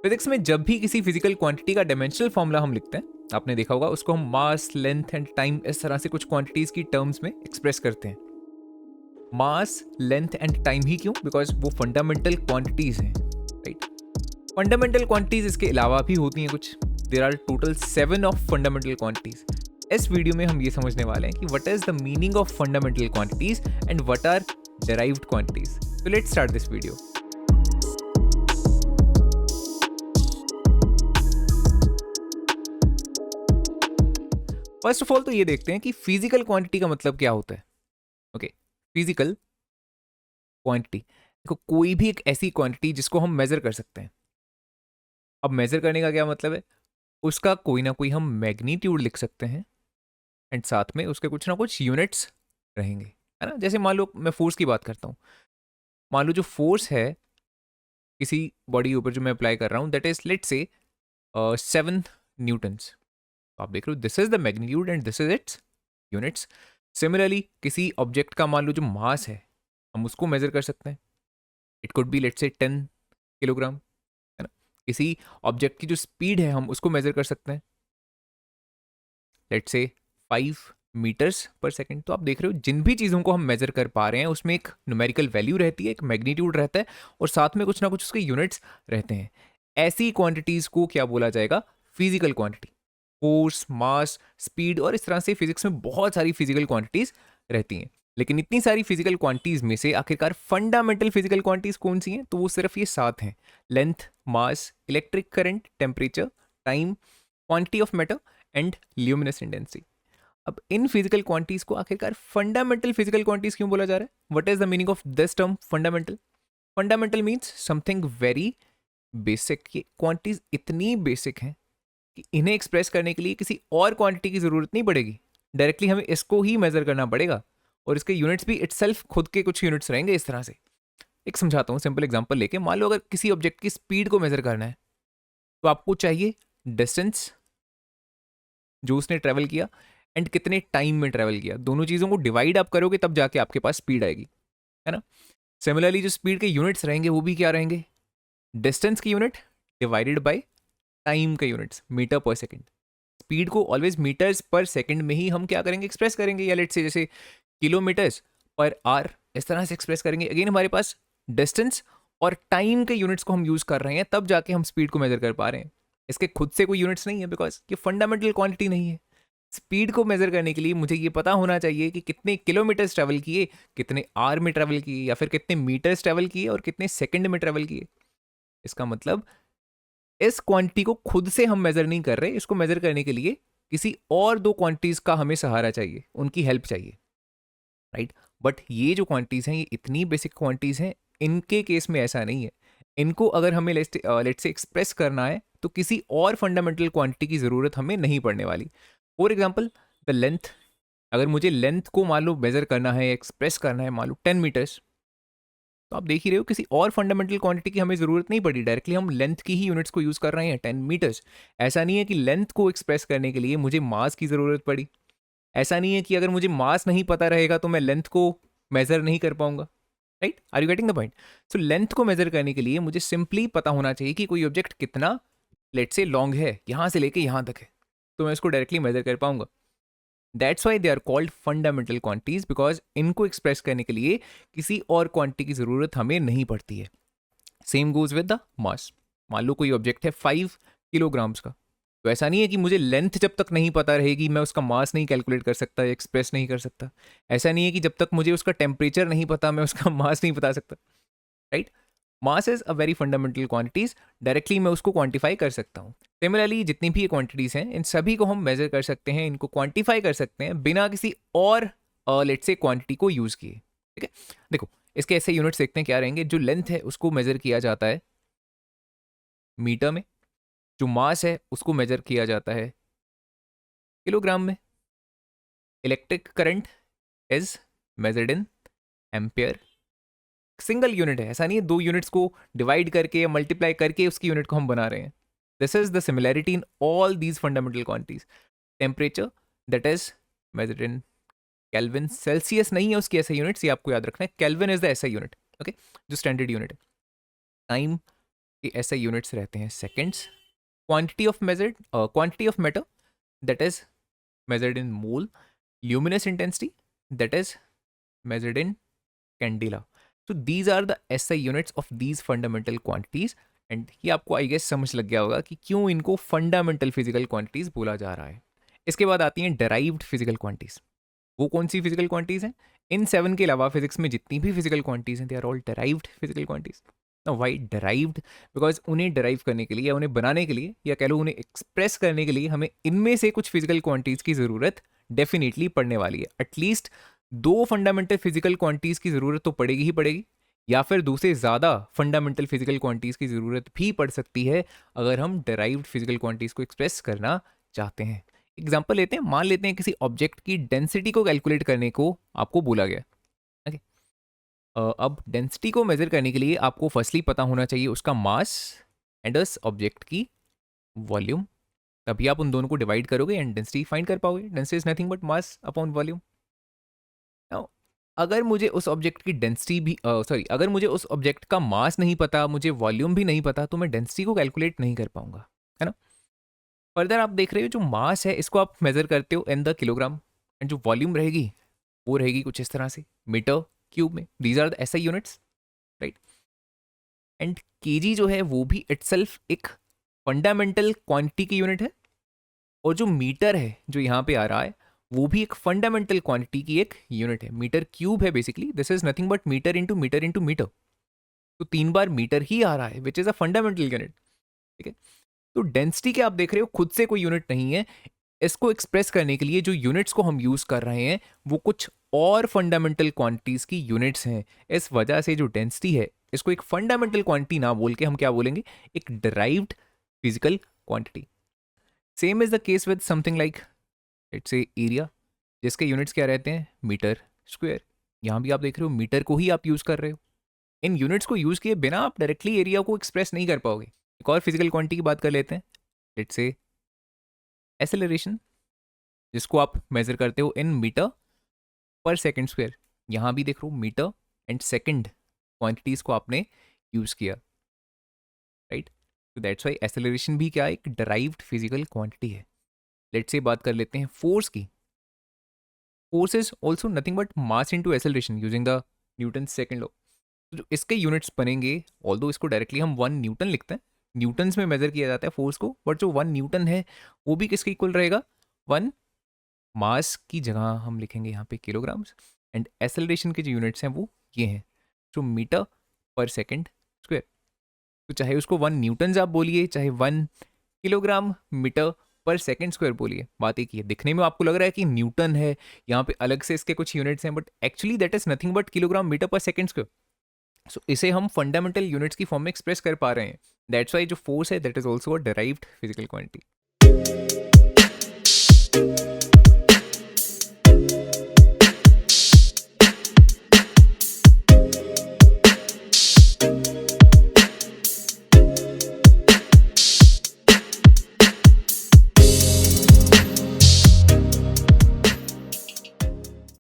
Physics में जब भी किसी फिजिकल क्वांटिटी का डायमेंशनल फॉर्मूला हम लिखते हैं, आपने देखा होगा, उसको हम मास, लेंथ एंड टाइम इस तरह से कुछ क्वांटिटीज की टर्म्स में एक्सप्रेस करते हैं। मास, लेंथ एंड टाइम ही क्यों? बिकॉज वो फंडामेंटल क्वांटिटीज हैं, राइट? फंडामेंटल क्वांटिटीज इसके अलावा भी होती हैं कुछ। There are total 7 of fundamental quantities. इस वीडियो में हम ये समझने वाले हैं कि what is the meaning of fundamental quantities and what are derived quantities. So let's start this video. First of all तो ये देखते हैं कि फिजिकल क्वांटिटी का मतलब क्या होता है। ओके, फिजिकल क्वांटिटी, देखो कोई भी एक ऐसी क्वांटिटी जिसको हम मेजर कर सकते हैं। अब मेजर करने का क्या मतलब है? उसका कोई ना कोई हम मैग्नीट्यूड लिख सकते हैं एंड साथ में उसके कुछ ना कुछ यूनिट्स रहेंगे, है ना? जैसे मान लो मैं फोर्स की बात करता हूँ। मान लो जो फोर्स है किसी बॉडी के ऊपर जो मैं अप्लाई कर रहा हूँ, that is let's say 7 Newton's. तो आप देख रहे हो, this is the magnitude and this is it's units. Similarly किसी ऑब्जेक्ट का मान लो जो मास है, हम उसको मेजर कर सकते हैं। It could be let's say 10 kilogram, है ना? किसी ऑब्जेक्ट की जो स्पीड है हम उसको मेजर कर सकते हैं, लेट्स से 5 मीटर्स पर सेकेंड। तो आप देख रहे हो, जिन भी चीज़ों को हम मेजर कर पा रहे हैं उसमें एक न्यूमेरिकल वैल्यू रहती है, एक मैग्नीट्यूड रहता है और साथ में कुछ ना कुछ उसके यूनिट्स रहते हैं। ऐसी क्वांटिटीज को क्या बोला जाएगा? Physical quantity. फोर्स, मास, स्पीड और इस तरह से फिजिक्स में बहुत सारी फिजिकल क्वांटिटीज रहती हैं। लेकिन इतनी सारी फिजिकल क्वांटिटीज में से आखिरकार फंडामेंटल फिजिकल क्वांटिटीज कौन सी हैं? तो वो सिर्फ ये 7 हैं: length, mass, electric current, temperature, time, quantity of matter and luminous intensity. अब इन फिजिकल क्वांटिटीज को आखिरकार फंडामेंटल फिजिकल क्वांटिटीज क्यों बोला जा रहा है? What is the meaning of this term fundamental? Fundamental means something very basic. ये क्वांटिटीज इतनी बेसिक हैं कि इन्हें एक्सप्रेस करने के लिए किसी और क्वांटिटी की जरूरत नहीं पड़ेगी। डायरेक्टली हमें इसको ही मेजर करना पड़ेगा और इसके यूनिट्स भी इटसेल्फ खुद के कुछ यूनिट्स रहेंगे। इस तरह से एक समझाता हूँ सिंपल एग्जांपल लेके। मान लो अगर किसी ऑब्जेक्ट की स्पीड को मेजर करना है तो आपको चाहिए डिस्टेंस जो उसने ट्रेवल किया एंड कितने टाइम में ट्रेवल किया। दोनों चीज़ों को डिवाइड आप करोगे तब जाके आपके पास स्पीड आएगी, है ना? सिमिलरली जो स्पीड के यूनिट्स रहेंगे वो भी क्या रहेंगे? डिस्टेंस की यूनिट डिवाइडेड बाय टाइम का units, metre per second. Speed को ऑलवेज मीटर्स पर सेकेंड में ही हम क्या करेंगे? एक्सप्रेस करेंगे, या लेट्स से जैसे किलोमीटर्स पर आवर इस तरह से एक्सप्रेस करेंगे। अगेन हमारे पास डिस्टेंस और टाइम के यूनिट्स को हम यूज कर रहे हैं, तब जाके हम स्पीड को मेजर कर पा रहे हैं। इसके खुद से कोई यूनिट्स नहीं है बिकॉज ये फंडामेंटल क्वांटिटी नहीं है। स्पीड को मेजर करने के लिए मुझे ये पता होना चाहिए कि कितने किलोमीटर्स ट्रैवल किए, कितने आवर में ट्रैवल किए, या फिर कितने मीटर्स ट्रैवल किए और कितने सेकंड में ट्रैवल किए। इसका मतलब इस क्वांटिटी को खुद से हम मेजर नहीं कर रहे, इसको मेजर करने के लिए किसी और 2 क्वांटिटीज का हमें सहारा चाहिए, उनकी हेल्प चाहिए, राइट? बट ये जो क्वांटिटीज हैं ये इतनी बेसिक क्वांटिटीज हैं, इनके केस में ऐसा नहीं है। इनको अगर हमें लेट्स से एक्सप्रेस करना है तो किसी और फंडामेंटल क्वांटिटी की जरूरत हमें नहीं पड़ने वाली। For example the length. अगर मुझे लेंथ को मान लो मेजर करना है, एक्सप्रेस करना है, मान लो 10 मीटर्स, तो आप देख ही रहे हो किसी और फंडामेंटल क्वांटिटी की हमें जरूरत नहीं पड़ी। डायरेक्टली हम लेंथ की ही यूनिट्स को यूज कर रहे हैं, 10 मीटर्स। ऐसा नहीं है कि लेंथ को एक्सप्रेस करने के लिए मुझे मास की जरूरत पड़ी। ऐसा नहीं है कि अगर मुझे मास नहीं पता रहेगा तो मैं लेंथ को मेजर नहीं कर पाऊंगा, right? Are you getting the point? So length को मेजर करने के लिए मुझे सिंपली पता होना चाहिए कि कोई ऑब्जेक्ट कितना लेट से लॉन्ग है, यहां से लेके यहां तक है, तो मैं इसको डायरेक्टली मेजर कर पाऊंगा। That's why they are called fundamental quantities, because इनको एक्सप्रेस करने के लिए किसी और क्वांटिटी की जरूरत हमें नहीं पड़ती है। Same goes with the mass. मान लो कोई ऑब्जेक्ट है 5 किलोग्राम्स का, तो ऐसा नहीं है कि मुझे लेंथ जब तक नहीं पता रहेगी मैं उसका मास नहीं कैलकुलेट कर सकता, एक्सप्रेस नहीं कर सकता। ऐसा नहीं है कि जब तक मुझे उसका टेम्परेचर नहीं पता मैं उसका मास नहीं बता सकता, right? Mass is a very fundamental quantities, directly मैं उसको क्वांटिफाई कर सकता हूँ। सिमिलरली जितनी भी ये क्वांटिटीज हैं इन सभी को हम मेजर कर सकते हैं, इनको क्वांटिफाई कर सकते हैं बिना किसी और लेट्स से क्वांटिटी को यूज किए, ठीक है? देखो इसके ऐसे यूनिट्स देखते हैं क्या रहेंगे। जो लेंथ है उसको मेजर किया जाता है मीटर में, जो मास है उसको मेजर किया जाता है किलोग्राम में, electric current is measured in ampere. Single unit है, ऐसा नहीं है 2 यूनिट्स को डिवाइड करके या मल्टीप्लाई करके उसकी यूनिट को हम बना रहे हैं। This is the similarity in all these fundamental quantities. Temperature that is measured in kelvin. Celsius नहीं है उसकी ऐसा यूनिट्स, ये आपको याद रखना है। केल्विन इज द ऐसा यूनिट, ओके, जो स्टैंडर्ड यूनिट है। टाइम के SI यूनिट्स रहते हैं seconds. Quantity of matter that is measured in mole. Luminous intensity that is measured in candela. So these are the SI units of these fundamental quantities. And ये आपको I guess समझ लग गया होगा कि क्यों इनको फंडामेंटल फिजिकल क्वांटिटीज बोला जा रहा है. इसके बाद आती हैं डेराइव्ड फिजिकल क्वांटिटीज. वो कौन सी फिजिकल क्वांटिटीज हैं? इन 7 के अलावा फिजिक्स में जितनी भी फिजिकल क्वांटिटीज हैं they are all derived physical quantities. Why derived? Because उन्हें डेराइव करने के लिए या उन्हें बनाने के लिए या कह लो उन्हें एक्सप्रेस करने के लिए हमें इनमें से कुछ फिजिकल क्वांटिटीज की ज़रूरत डेफिनेटली पड़ने वाली है. एटलीस्ट 2 फंडामेंटल फिजिकल क्वांटिटीज की ज़रूरत तो पड़ेगी ही पड़ेगी, या फिर 2 से ज़्यादा फंडामेंटल फिजिकल क्वांटिटीज की ज़रूरत भी पड़ सकती है अगर हम डेराइव्ड फिजिकल क्वांटिटीज को एक्सप्रेस करना चाहते हैं. एग्जाम्पल लेते हैं. मान लेते हैं किसी ऑब्जेक्ट की डेंसिटी को कैलकुलेट करने को आपको बोला गया. ओके, अब डेंसिटी को मेजर करने के लिए आपको फर्स्टली पता होना चाहिए उसका मास एंड उस ऑब्जेक्ट की वॉल्यूम. तभी आप उन दोनों को डिवाइड करोगे एंड डेंसिटी फाइंड कर पाओगे. Density is nothing but mass upon volume. अगर मुझे उस ऑब्जेक्ट की डेंसिटी भी अगर मुझे उस ऑब्जेक्ट का मास नहीं पता, मुझे वॉल्यूम भी नहीं पता, तो मैं डेंसिटी को कैलकुलेट नहीं कर पाऊंगा, है ना. फर्दर आप देख रहे हो जो मास है इसको आप मेजर करते हो इन द किलोग्राम, एंड जो वॉल्यूम रहेगी वो रहेगी कुछ इस तरह से मीटर क्यूब में. These are the SI units, right. And KG जो है वो भी इटसेल्फ एक फंडामेंटल क्वांटिटी की यूनिट है, और जो मीटर है जो यहाँ पे आ रहा है वो भी एक फंडामेंटल क्वांटिटी की एक यूनिट है. मीटर क्यूब है basically. This is nothing but metre into metre into metre. तो 3 बार मीटर ही आ रहा है which is a fundamental unit. ठीक है. तो डेंसिटी के आप देख रहे हो खुद से कोई यूनिट नहीं है. इसको एक्सप्रेस करने के लिए जो यूनिट्स को हम यूज कर रहे हैं वो कुछ और फंडामेंटल क्वांटिटीज की यूनिट्स हैं. इस वजह से जो डेंसिटी है इसको एक फंडामेंटल क्वांटिटी ना बोल के हम क्या बोलेंगे, एक derived physical quantity. Same is the case with something like let's say area, जिसके यूनिट्स क्या रहते हैं, मीटर स्क्वायर. यहाँ भी आप देख रहे हो मीटर को ही आप यूज कर रहे हो. इन यूनिट्स को यूज किए बिना आप डायरेक्टली एरिया को एक्सप्रेस नहीं कर पाओगे. एक और फिजिकल क्वांटिटी की बात कर लेते हैं. लेट्स से एक्सेलरेशन, जिसको आप मेजर करते हो in metre per second square. यहाँ भी देख रहे हो मीटर एंड सेकेंड क्वांटिटीज को आपने यूज किया, राइट. तो दैट्स वाई एक्सेलरेशन भी क्या, एक डिराइव्ड फिजिकल क्वांटिटी है. लेट्स से बात कर लेते हैं फोर्स की. Force is also nothing but mass into acceleration using the Newton second law. तो जो इसके यूनिट्स बनेंगे, ऑल्दो इसको डायरेक्टली हम 1 न्यूटन लिखते हैं, न्यूटन्स में मेजर किया जाता है फोर्स को, बट जो 1 न्यूटन है वो भी किसके इक्वल रहेगा, 1 मास की जगह हम लिखेंगे यहाँ पे किलोग्राम्स. एंड एक्सेलरेशन के जो यूनिट्स हैं वो ये हैं, जो मीटर पर सेकेंड स्क्वायर. तो चाहे उसको 1 न्यूटन आप बोलिए, चाहे 1 kilogram metre per second square बोलिए, बात एक ही है. दिखने में आपको लग रहा है कि न्यूटन है, यहाँ पे अलग से इसके कुछ यूनिट्स हैं, but actually that is nothing but kilogram metre per second square. So इसे हम फंडामेंटल यूनिट्स की फॉर्म में एक्सप्रेस कर पा रहे हैं. दैट्स वाई जो फोर्स है that is also a derived physical quantity.